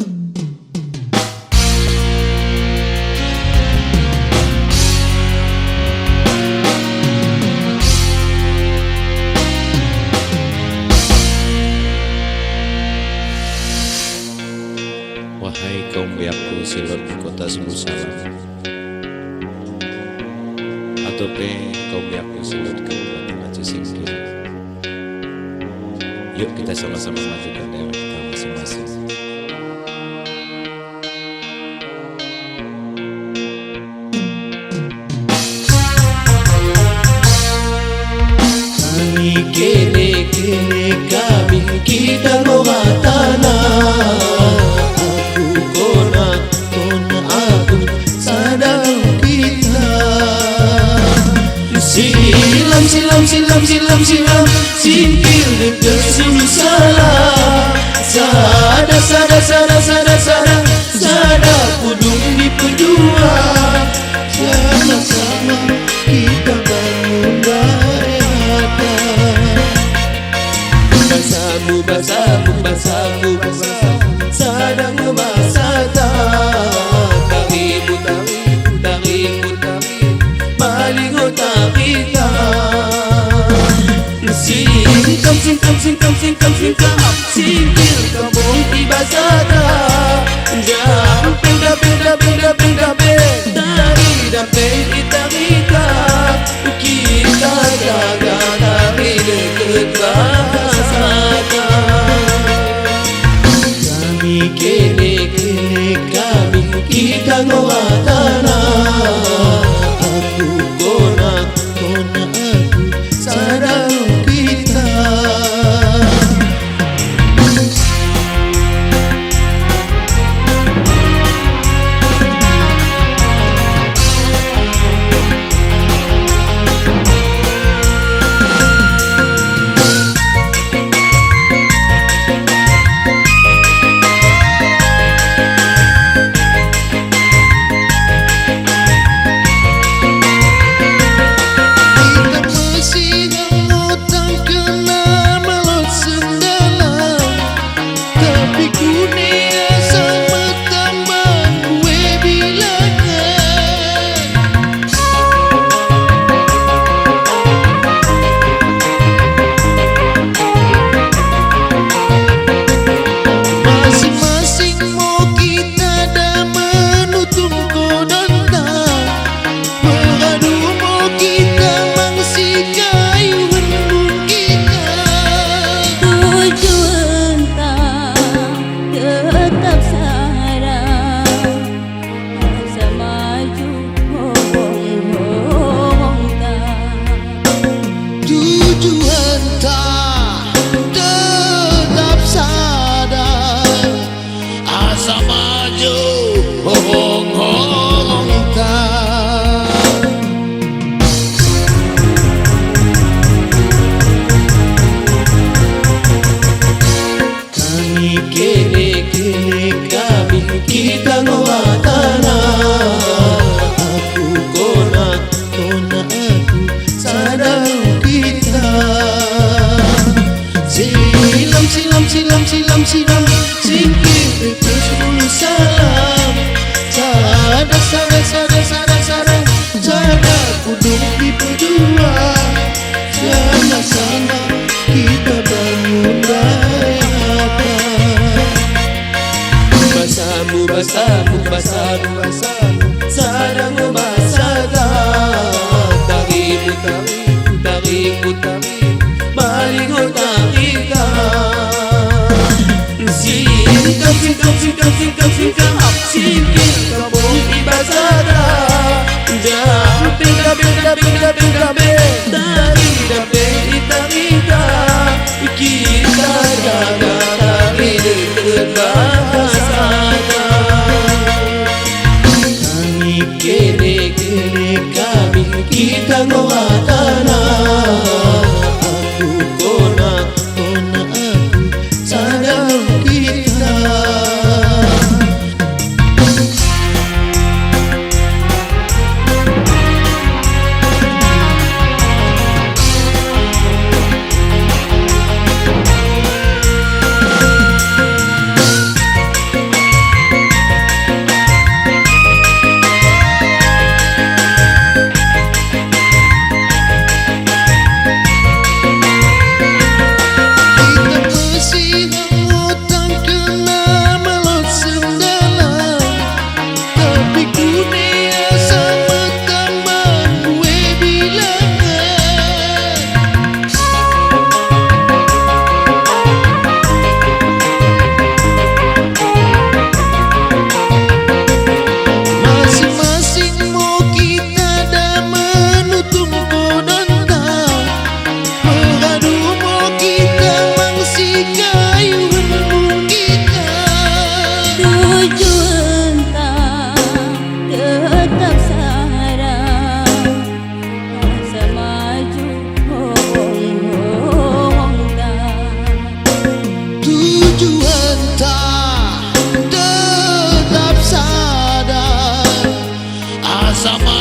Wahai kaum biakku silot di kota Sumusalam, atau kaum biakku silot di Kabupaten Aceh Singkil. Yuk kita sama-sama majukan daerah kita masing-masing. Kami kene kami kita lohatana. Silam singkil negeri Sumusalam. Sada kudung di pedua. Sama-sama kita bangun daerah. Basamu sadang masata. Taribu malingo takita. Singkam singkil kabong ibasada. Damping dari damping kita jaga dari deket bahasada. Kami kene kami kita ngoatana. Aku kona aku sadang kita. Kita ngoatana. Aku kona aku sadang kita. Silam singkil negeri Sumusalam. Sada kudung di pedua. Sama-sama kita bangun daerah. Basamu sadang masada. Taribu malingo takita. Singkam singkil kabong ibasada. Damping dari damping kita jaga dari deket bahasada. Kami kene kami kita ngoatana. Aku kona aku sadang kita. bersama